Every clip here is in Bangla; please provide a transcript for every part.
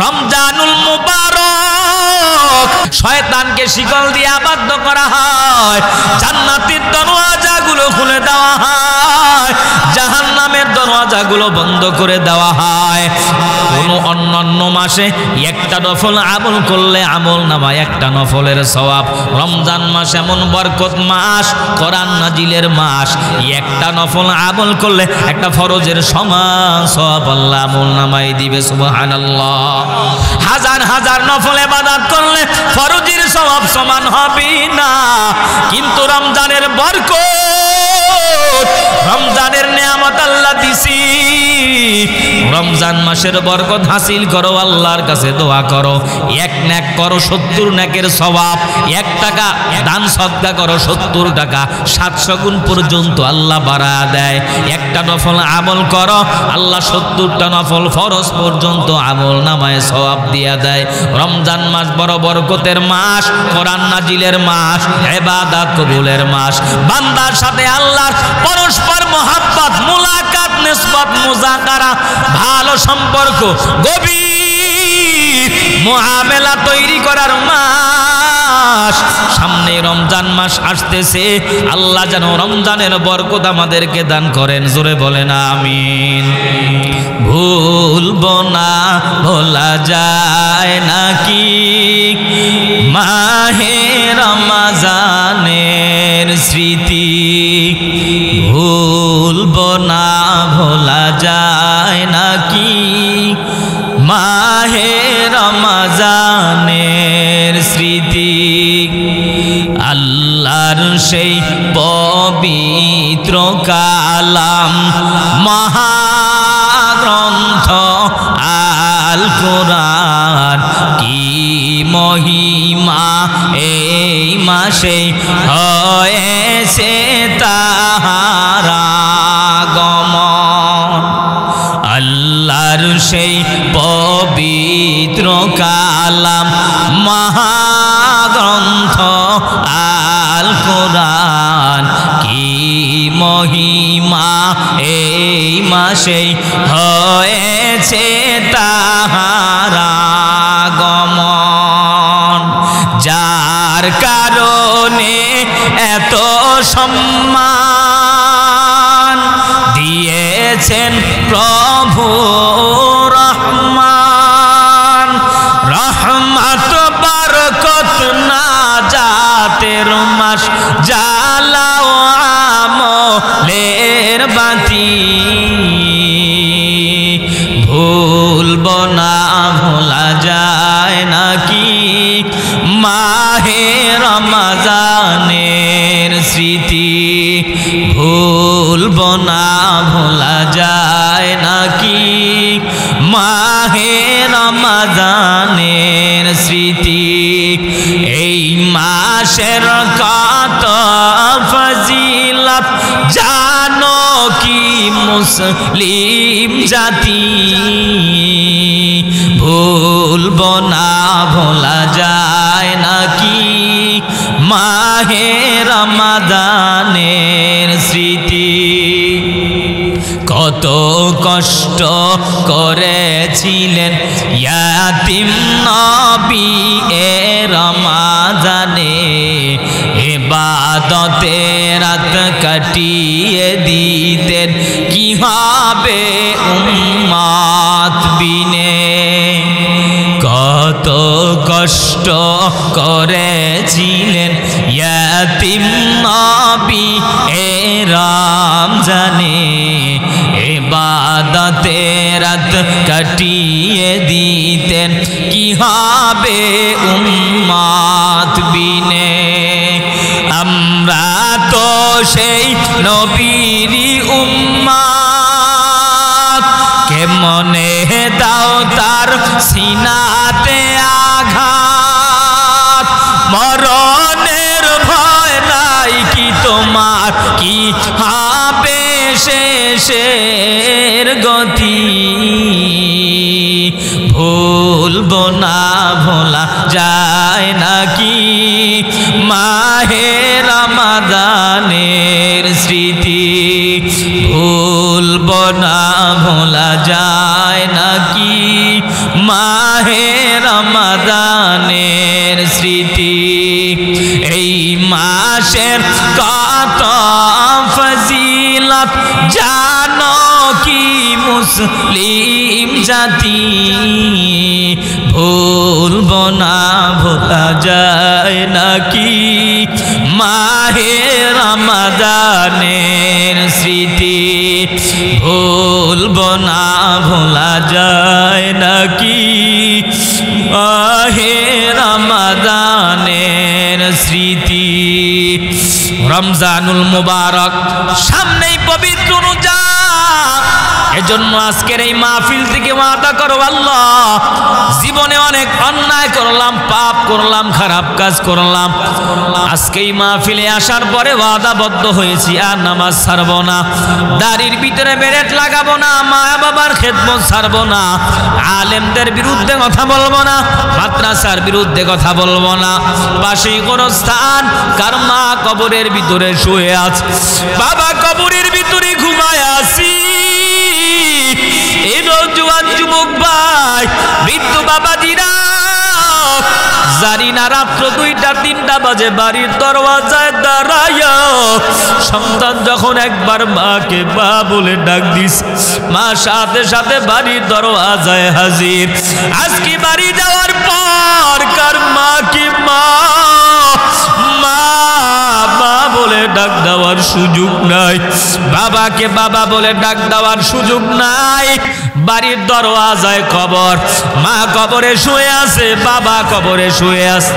রমজানুল মুবারক শয়তানকে শিকল দিয়ে আবদ্ধ করা হয়, জান্নাতের দরওয়াজাগুলো খুলে দেওয়া হয়, জাহান্নামের দরওয়াজাগুলো বন্ধ করে দেওয়া হয়। কোন অন্যান্য মাসে একটা নফল আমল করলে আমল নামায় একটা নফলের সওয়াব, রমজান মাস এমন বরকত মাস, কোরআন নাজিলের মাস, একটা নফল আমল করলে একটা ফরজের সমান সওয়াব আল্লাহ আমল নামায় দিবে। সুবহানাল্লাহ। হাজার হাজার নফল ইবাদত করলে ফরজের সওয়াব সমান হবে না, কিন্তু রমজানের বরকত, রমজানের নিয়ামত আল্লাহ দিছি, রমজান মাসের বরকত হাসিল করো, আল্লাহর কাছে দোয়া করো, এক নেক করো 70 নেকের সওয়াব, 1 টাকা দান সদকা করো 70 টাকা 700 গুণ পর্যন্ত আল্লাহ বাড়ায়া দেয়। একটা নফল আমল করো, আল্লাহ 70টা নফল ফরজ পর্যন্ত আমল নামায় সওয়াব দিয়া দেয়। রমজান মাস বড় বরকতের মাস, কোরআন নাজিলের মাস, ইবাদত কবুলের মাস। বান্দার সাথে আল্লাহর পরস্পর মহব্বত, মুলাকাত, নিসবত, মুযাকারা, ভালো সম্পর্ক, গভীর মুআমেলা তৈরি করার মাস। সামনে রমজান মাস আসতেছে, আল্লাহ যেন রমজানের বরকত আমাদেরকে দান করেন। জোরে বলেন আমিন। ভুলবো না, ভোলা যায় নাকি মাহে রমজানের স্মৃতি, ভুলবো না, ভোলা যায় নাকি মাহে রমজানের স্মৃতি। আল্লাহর সেই পবিত্র কালাম মহাগ্রন্থ আল কোরআন, কি মহিমা এই মাসে হয়েছে তাহার আগমন। আল্লাহর সেই পবিত্র কালাম মহাগ্রন্থ আল কোরআন, কি মহিমা এই মাসে হয়েছে তাহার আগমন। যার কারণে এত সম্মান দিয়েছেন প্রভু রহমান, রহমত বরকত নাজাতের মাস, জ্বালাও আমলের বাতি। ভুলবো না, ভোলা যায় নাকি মাহে রমজানের স্মৃতি, ভুলবো না, ভোলা যায় নাকি মাহে রমজানের স্মৃতি। এই মাসের কত ফজিলত জানো কি মুসলিম জাতি, ভুলবো না, ভোলা যায় নাকি মাহে রমজানের স্মৃতি। কত কষ্ট করেছিলেন ইয়াতিম নবী এ রমজানে, ইবাদতে রাত কাটিয়ে দিতেন, কি হবে উম্মত বিনে। কত কষ্ট করেছিলেন ইয়াতিম নবী এ রমজানে, ইবাদতে রাত কাটিয়ে দিতেন, কি হবে উম্মত বিনে। আমরা তো সেই নবীরই উম্মত, কেমনে দাও তার সিনাতে আঘাত, মরণের ভয় নাই কি তোমার, কি হবে শেষের গতি। ভুলবো না, ভোলা যায় নাকি মাহে রমজানের স্মৃতি, ভুলবো না, ভোলা যায় নাকি মা মাহে রমাদানের স্মৃতি, এই মাসের কত ফজিলত জানো কি মুসলিম জাতি, ভুলবো না ভোলা যায় নাকি মাহে রমাদানের স্মৃতি, ভুলবো না ভোলা যায় নাকি মাহে রমাদানের স্মৃতি। রমজানুল মুবারক সামনেই পবিত্র রোজা, এজন্য আজকের এই মাহফিল থেকে ওয়াদা করো আল্লাহ, জীবনে অনেক অন্যায় করলাম, পাপ করলাম, খারাপ কাজ করলাম, আজকে এই মাহফিলে আসার পরে ওয়াদাবদ্ধ হয়েছি আর নামাজ ছাড়বো না, দাড়ির ভিতরে বেরেট লাগাবো না, মা বাবার খেদমত ছাড়বো না, আলেমদের বিরুদ্ধে কথা বলবো না, মাদ্রাসার বিরুদ্ধে কথা বলবো না। পাশেই কোনো স্থান কার মা কবরের ভিতরে শুয়ে আছে, বাবা কবরের ভিতরে ঘুমায় আছি, এই নওজোয়ান যুবক ভাই, বৃদ্ধ বাবাজিরা জানি না রাত্র 2টা-3টা বাজে বাড়ির দরওয়াজায় দাঁড়ায়া সন্তান যখন একবার মাকে মা বলে ডাক দিস, মা সাথে সাথে বাড়ির দরওয়াজায় হাজির। আজকে বাড়ি যাওয়ার পর কার মাকে মা মা মা বলে ডাক দেওয়ার সুযোগ নাই, বাবাকে বাবা বলে ডাক দেওয়ার সুযোগ নাই। বাড়ির দরওয়াজায় কবর, মা কবরে শুয়ে আছে, বাবা কবরে শুয়ে আছে।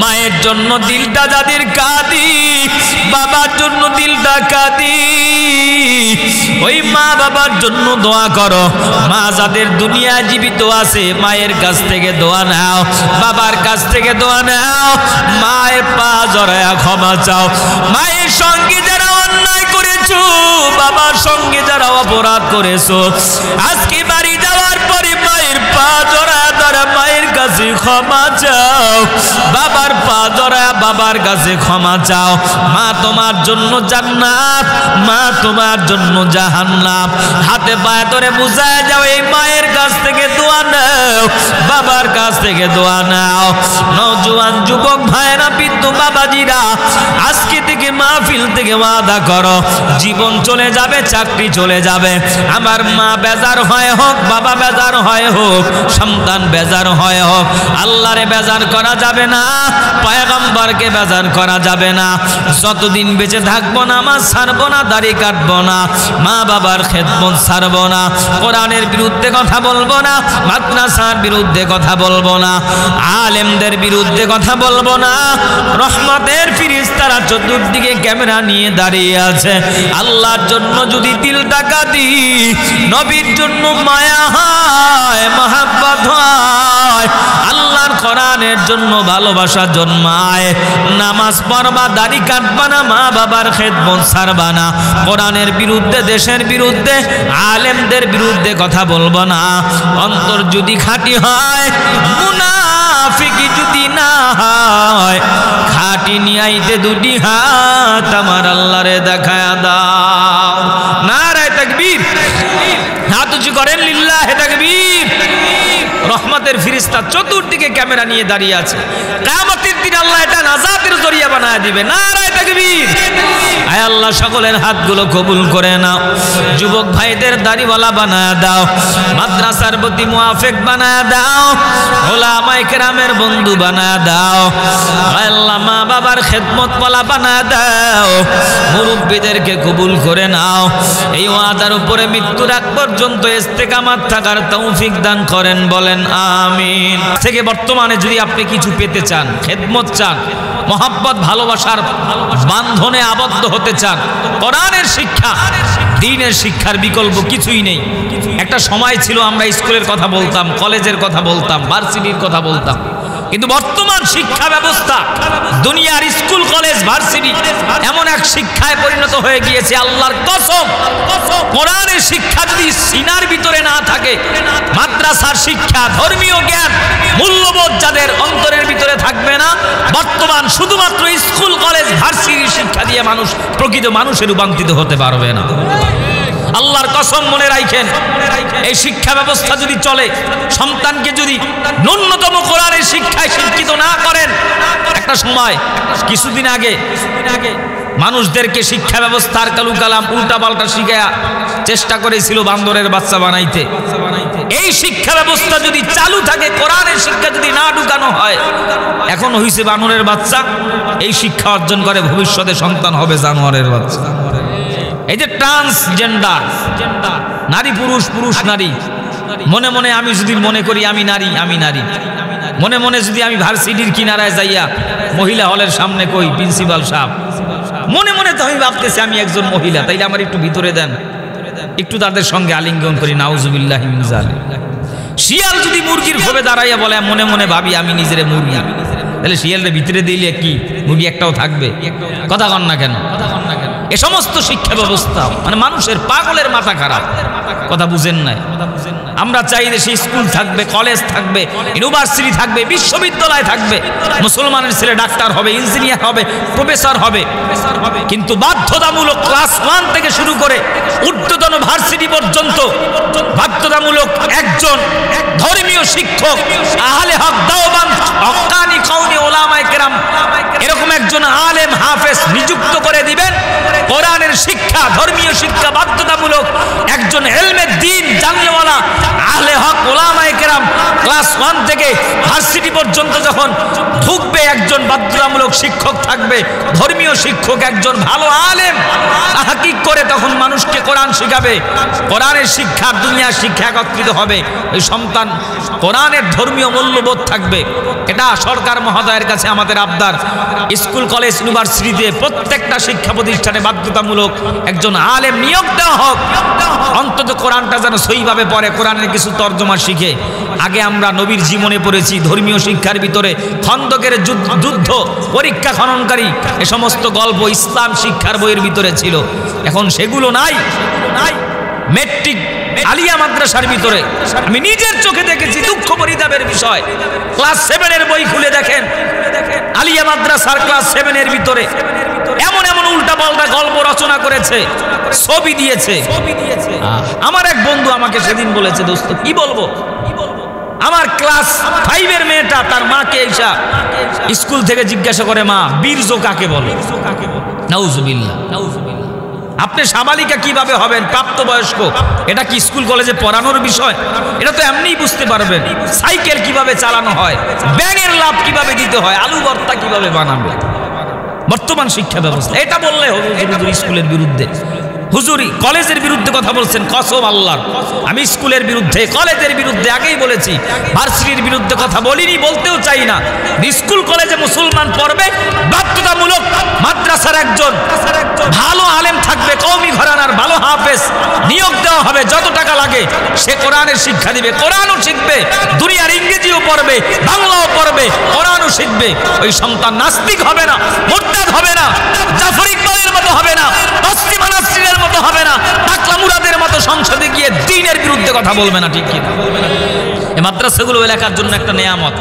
মায়ের জন্য দিলটা যাদের কাঁদি, বাবার জন্য দিলটা কাঁদি, ওই মা বাবার জন্য দোয়া করো। মা যাদের দুনিয়ায় জীবিত আছে মায়ের কাছ থেকে দোয়া নাও, বাবার কাছ থেকে দোয়া নাও, মায়ের পা জড়ায়া ক্ষমা চাও। মায়ের সঙ্গে যারা অন্যায় করেছো, বাবার সঙ্গে যারা অপরাধ করেছো, আজকে বাড়ি যাওয়ার পরে মায়ের পা জড়ায়া ধরা মায়ের কাছে ক্ষমা চাও, বাবার পা জড়ায়া বাবার কাছে ক্ষমা চাও। মা তোমার জন্য জান্নাত, মা তোমার জন্য জাহান্নাম। হাতে পায়ে ধরে বুঝায় যাও, এই মায়ের কাছ থেকে দোয়া নাও, বাবার কাছ থেকে দোয়া নাও। নওজোয়ান যুবক ভাইরা, বৃদ্ধ বাবাজিরা, আজকে থেকে মাহফিল থেকে ওয়াদা করো, জীবন চলে যাবে, চাকরি চলে যাবে, আমার মা বেজার হয় হোক, বাবা বেজার হয় হোক, সন্তান বেজার হয় হোক, আল্লাহরে বেজার করা যাবে না, পয়গম্বরকে বেজার করা যাবে না। যতদিন বেঁচে থাকবো নামাজ ছাড়বো না, দাড়ি কাটবো না, মা বাবার খেদমত ছাড়বো না, কোরআনের বিরুদ্ধে কথা বলবো না, মাদ্রাসার বিরুদ্ধে কথা বলবো না, আলেমদের বিরুদ্ধে কথা বলবো না। রহমতের ফেরেশতারা চতুর্দিকে ক্যামেরা নিয়ে দাঁড়িয়ে আছে। আল্লাহর জন্য যদি দিলটা কাঁদি, নবীর জন্য মায়া হয়, মহব্বত হয়, আল্লাহর কোরআনের জন্য ভালোবাসা জন্মায়, নামাজ পড়বা, দাড়ি কাটবা না, মা বাবার খেদমত ছাড়বা না, কোরআনের বিরুদ্ধে, দেশের বিরুদ্ধে, আলেমদের বিরুদ্ধে কথা বলবো না। অন্তর যদি খাঁটি হয়, মুনাফিকি যদি না হয়, খাঁটি নিয়াইতে দুটি হাত আমার আল্লাহরে দেখায়া দাও। নারায়ে তাকবীর, হাত উঁচু করেন, লিল্লাহে তাকবীর। রহমতের ফেরেশতা চতুর্দিকে ক্যামেরা নিয়ে দাঁড়িয়ে আছে। কিয়ামতের দিন আল্লাহ এটা নাজাতের জরিয়া বানায় দিবে। নারায়ে তাকবীর। আয় আল্লাহ, সকলের হাতগুলো কবুল করে নাও। যুবক ভাইদের দাড়িওয়ালা বানায় দাও, মাদ্রাসার প্রতি মুআফিক বানায় দাও, উলামায়ে কেরামের বন্ধু বানায় দাও। আয় আল্লাহ, মা বাবার খেদমতওয়ালা বানায় দাও, মুরব্বিদেরকে কবুল করে নাও। এই ওয়াদার উপরে মৃত্যুর আগ পর্যন্ত ইস্তেকামাত থাকার তৌফিক দান করেন, বলেন আমিন। থেকে বর্তমানে যদি আপনি কিছু পেতে চান, খেদমত চান, মহব্বত ভালোবাসার বান্ধনে আবদ্ধ হতে চান, কোরআনের শিক্ষা, দ্বীনের শিক্ষার বিকল্প কিছুই নেই। একটা সময় ছিল আমরা স্কুলের কথা বলতাম, কলেজের কথা বলতাম, ভার্সিটির কথা বলতাম, কিন্তু বর্তমান শিক্ষা ব্যবস্থা, দুনিয়ার স্কুল, কলেজ, ভার্সিটি এমন এক শিক্ষায় পরিণত হয়ে গিয়েছে, আল্লাহর কসম, কোরআনের শিক্ষা যদি সিনার ভিতরে না থাকে, মাদ্রাসার শিক্ষা, ধর্মীয় জ্ঞান, মূল্যবোধ যাদের অন্তরের ভিতরে থাকবে না, বর্তমান শুধুমাত্র স্কুল, কলেজ, ভার্সিটির শিক্ষা দিয়ে মানুষ প্রকৃত মানুষে রূপান্তরিত হতে পারবে না। আল্লাহর কসম মনে রাখেন, এই শিক্ষা ব্যবস্থা যদি চলে, সন্তানকে যদি ন্যূনতম কোরআনের শিক্ষায় শিক্ষিত না করেন, একটা সময় কিছুদিন আগে মানুষদেরকে শিক্ষা ব্যবস্থার কালু কালাম উল্টা পাল্টা শিখায়া চেষ্টা করেছিল বান্দরের বাচ্চা বানাইতে। এই শিক্ষা ব্যবস্থা যদি চালু থাকে, কোরআনের শিক্ষা যদি না ঢুকানো হয়, এখন হইছে বানরের বাচ্চা, এই শিক্ষা অর্জন করে ভবিষ্যতে সন্তান হবে জানোয়ারের বাচ্চা। এই যে ট্রান্সজেন্ডার, নারী পুরুষ, পুরুষ নারী, মনে মনে আমি যদি মনে করি আমি নারী, আমি নারী, মনে মনে যদি আমি ভার্সিটির কিনারায় যাইয়া মহিলা হলের সামনে কই প্রিন্সিপাল সাহেব, মনে মনে তো আমি ভাবতেছি আমি একজন মহিলা, তাইলে আমার একটু ভিতরে দেন, একটু তাদের সঙ্গে আলিঙ্গন করি, নাউজুবিল্লাহি মিন যালিক। শিয়াল যদি মুরগির খোপে দাঁড়াইয়া বলে মনে মনে ভাবি আমি নিজের মুরগি, তাহলে শিয়ালের ভিতরে দিলে কি মুরগি একটাও থাকবে? কথা কন না কেন? এ সমস্ত শিক্ষা ব্যবস্থা মানে মানুষের পাগলের মাথা খারাপ, কথা বুঝেন নাই? আমরা চাই দেশে স্কুল থাকবে, কলেজ থাকবে, ইউনিভার্সিটি থাকবে, বিশ্ববিদ্যালয় থাকবে, মুসলমানের ছেলে ডাক্তার হবে, ইঞ্জিনিয়ার হবে, প্রফেসর হবে, কিন্তু বাধ্যতামূলক ক্লাস 1 থেকে শুরু করে ঊর্ধ্বতন ভার্সিটি পর্যন্ত বাধ্যতামূলক একজন ধর্মীয় শিক্ষক, আহলে হক দেওবন্দ হক্কানি কওমি উলামায়ে কেরাম, এরকম একজন আলেম হাফেজ নিযুক্ত করে দিবেন। কোরআনের শিক্ষা, ধর্মীয় শিক্ষা বাধ্যতামূলক, একজন ইলমের দ্বীন জানলেওয়ালা আহলে হক উলামায়ে কেরাম ক্লাস 1 থেকে ভার্সিটি পর্যন্ত যখন ঢুকবে, একজন বাধ্যতামূলক শিক্ষক থাকবে, ধর্মীয় শিক্ষক, একজন ভালো আলেম তাহকিক করে তখন মানুষকে কোরআন শিখাবে। কোরআনের শিক্ষা দুনিয়ার শিক্ষা একত্রিত হবে, এই সন্তান কোরআনের ধর্মীয় মূল্যবোধ থাকবে। এটা সরকার মহোদয়ের কাছে আমাদের আবদার, স্কুল কলেজ ইউনিভার্সিটিতে প্রত্যেকটা শিক্ষা প্রতিষ্ঠানে বাধ্যতামূলক একজন আলেম নিয়োগ দেওয়া হোক, অন্তত কোরআনটা যেন সহিভাবে পড়ে, কোরআনের কিছু তর্জমা শিখে। আগে আমরা নবীর জীবনে পড়েছি, ধর্মীয় শিক্ষার ভিতরে খন্দকের যুদ্ধ, পরীক্ষা খননকারী, এ সমস্ত গল্প ইসলাম শিক্ষার বইয়ের ভিতরে ছিল, এখন সেগুলো নাই। মেট্রিক আলিয়া মাদ্রাসার ভিতরে আমি নিজের চোখে দেখেছি, দুঃখ পরিতাপের বিষয়, ক্লাস 7 এর বই খুলে দেখেন, আলিয়া মাদ্রাসার ক্লাস 7 এর ভিতরে এমন এমন উল্টা পাল্টা গল্প রচনা করেছে, ছবি দিয়েছে। আমার এক বন্ধু আমাকে সেদিন বলেছে, দোস্ত কি বলবো, আমার ক্লাস 5 এর মেয়েটা তার মাকে এসা স্কুল থেকে জিজ্ঞাসা করে, মা বীর্য কাকে বলে? নাউজুবিল্লাহ, নাউজুবিল্লাহ। আপনি সাবালিকা কিভাবে হবেন, প্রাপ্তবয়স্ক, এটা কি স্কুল কলেজে পড়ানোর বিষয়? এটা তো এমনিই বুঝতে পারবেন। সাইকেল কিভাবে চালানো হয়, ব্যাঙের লাভ কিভাবে দিতে হয়, আলু ভর্তা কিভাবে বানাবে, বর্তমান শিক্ষা ব্যবস্থা। এটা বললে হুজুর স্কুলের বিরুদ্ধে, হুজুরি কলেজের বিরুদ্ধে কথা বলছেন, কসম আল্লাহর আমি স্কুলের বিরুদ্ধে, কলেজের বিরুদ্ধে আগেই বলেছি, ভার্সিটির বিরুদ্ধে কথা বলিনি, বলতেও চাই না। স্কুল কলেজে মুসলমান পড়বে, বাধ্যতামূলক মাদ্রাসার একজন ভালো আলেম থাকবে, কওমি ঘরানার ভালো হাফেজ নিয়োগ দেওয়া হবে, যত টাকা লাগে সে কোরআনের শিক্ষা দিবে, কোরআনও শিখবে, দুনিয়ার ইংরেজিও পড়বে, বাংলাও পড়বে, কোরআনও শিখবে। ওই সন্তান নাস্তিক হবে না, মুরতাদ হবে না, জাফর ইকবালের মতো হবে না, তসলিমা নাসরিনের মতো হবে না, টাকলা মুরাদের মতো সংসদে গিয়ে দ্বীনের বিরুদ্ধে কথা বলবে না, ঠিক কি? এই মাদ্রাসাগুলো এলাকার জন্য একটা নেয়ামত।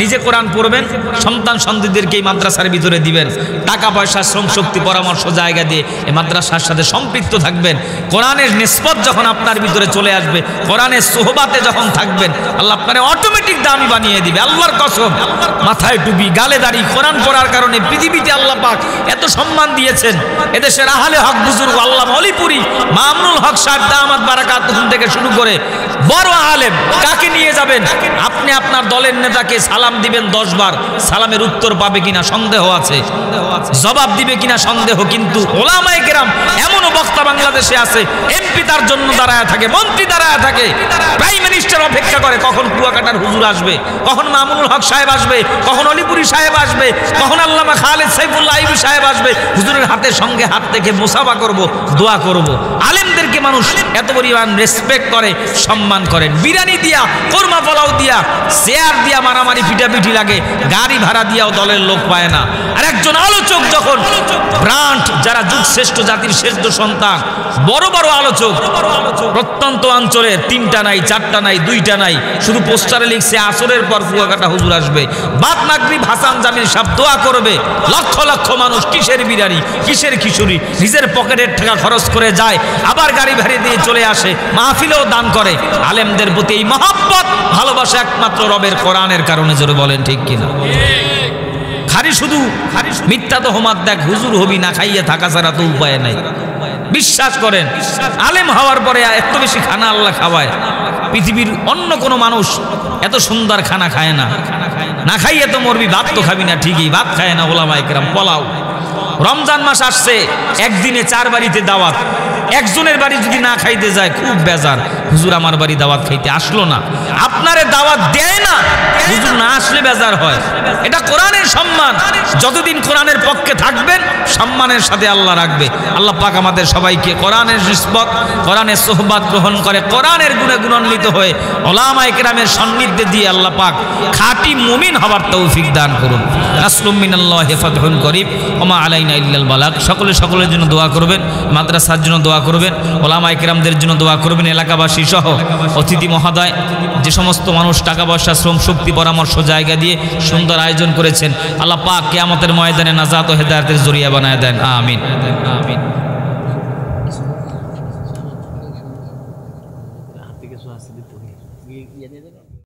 নিজে কোরআন পড়বেন, সন্তান সন্ততিদেরকে এই মাদ্রাসার ভিতরে দিবেন, টাকা পয়সা শ্রম শক্তি পরামর্শ জায়গা দিয়ে এই মাদ্রাসার সাথে সম্পৃক্ত থাকবেন। কোরআনের নিসবত যখন আপনার ভিতরে চলে আসবে, কোরআনের সোহবাতে যখন থাকবেন, আল্লাহ আপনারে অটোমেটিক দামি বানিয়ে দিবে। আল্লাহর কসম, মাথায় টুপি, গালে দাড়ি, কোরআন পড়ার কারণে পৃথিবীতে আল্লাহ পাক এত সম্মান দিয়েছেন। এদেশের আহলে হক বুজুর্গ আল্লাহ মৌলিপুরি মামুনুল হক সাহেব দামাত বারাকাতুহুম থেকে শুরু করে বড় আলেম, কাকে নিয়ে যাবেন আপনি? আপনার দলের নেতাকে সালাম দিবেন 10 বার, সালামের উত্তর পাবে কিনা সন্দেহ আছে, জবাব দিবে কিনা সন্দেহ। কিন্তু ওলামায়ে কেরাম এমনও বক্তা বাংলাদেশে আছে, এমপি তার জন্য দাঁড়ায় থাকে, মন্ত্রী দাঁড়ায় থাকে, প্রাইম মিনিস্টার অপেক্ষা করে কখন কুয়াকাটার হুজুর আসবে, কখন মামুনুল হক সাহেব আসবে, কখন অলিপুরি সাহেব আসবে, কখন আল্লামা খালেদ সাইফুল্লাহ আইবি সাহেব আসবে। হুজুরের হাতের সঙ্গে হাত থেকে মুসাফা করব, দোয়া করব। আলেমদেরকে মানুষ এত পরিমাণ রেসপেক্ট করে, সম্মান করেন। বিরিয়ানি দিয়া, কোরমা পোলাও দিয়া, চেয়ার দিয়া মারামারি পিটাপিটি লাগে, গাড়ি ভাড়া দিয়াও দলের লোক পায় না। আর একজন একজন আলোচক যখন ব্রান্ড, যারা যুগ শ্রেষ্ঠ জাতির শ্রেষ্ঠ সন্তান, বড় বড় আলোচক, প্রত্যন্ত অঞ্চলের 3টা নাই, 4টা নাই, 2টা নাই, শুধু পোস্টারে লিখছে আসরের পর কুয়াকাটা হুজুর আসবে, বাদ মাগরিব হাসান জামিল সাহেব দোয়া করবে, লক্ষ লক্ষ মানুষ কিসের বিরানি কিসের খিচুড়ি নিজের পকেটের টাকা খরচ করে যায়, আবার গাড়ি ভাড়ি দিয়ে চলে আসে, মাহফিলেও দান করে। আলেমদের প্রতি এই মহব্বত ভালোবাসা একমাত্র রবের কোরআনের কারণে, জোরে বলেন ঠিক কিনা? খালি শুধু মিথ্যা তো হোমাত দেখ, হুজুর হবি না খাইয়ে থাকা ছাড়া তো উপায় নাই। বিশ্বাস করেন, আলেম হওয়ার পরে এত বেশি খানা আল্লাহ খাওয়ায়, পৃথিবীর অন্য কোনো মানুষ এত সুন্দর খানা খায় না। না খাইয়ে তো মরবি, ভাত তো খাবি না, ঠিকই ভাত খায় না ওলামা ইকরাম, পোলাও। রমজান মাস আসছে, একদিনে 4 বাড়িতে দাওয়াত, একজনের বাড়ি যদি না খাইতে যায় খুব বেজার, হুজুর আমার বাড়ি দাওয়াত খাইতে আসলো না, আপনারে দাওয়াত দেয় না, হুজুর না আসলে বেজার হয়। এটা কোরআনের সম্মান, যতদিন কোরআনের পক্ষে থাকবেন সম্মানের সাথে আল্লাহ রাখবে। আল্লাহ পাক আমাদের সবাইকে কোরআনের নিসবত, কোরআনের সোহবাত গ্রহণ করে, কোরআনের গুণে গুণান্বিত হয়ে ওলামা ইকরামের সান্নিধ্যে দিয়ে আল্লাহ পাক খাঁটি মুমিন হবার তৌফিক দান করুন। নাসরুম মিনাল্লাহি ফাতহুন করিব ওমা আলাইনা ইল্লাল বালাগ। সকলের জন্য দোয়া করবেন, মাদ্রাসার জন্য দোয়া করবেন, ওলামা ইকরামদের জন্য দোয়া করবেন, এলাকাবাসী সহ অতিথি মহোদয়, যে সমস্ত মানুষ টাকা পয়সা শ্রম শক্তি পরামর্শ জায়গা দিয়ে সুন্দর আয়োজন করেছেন, আল্লাহ পাক কিয়ামতের ময়দানে নাজাত ও হেদায়েতের জরিয়া বানায় দেন, আমিন আমিন।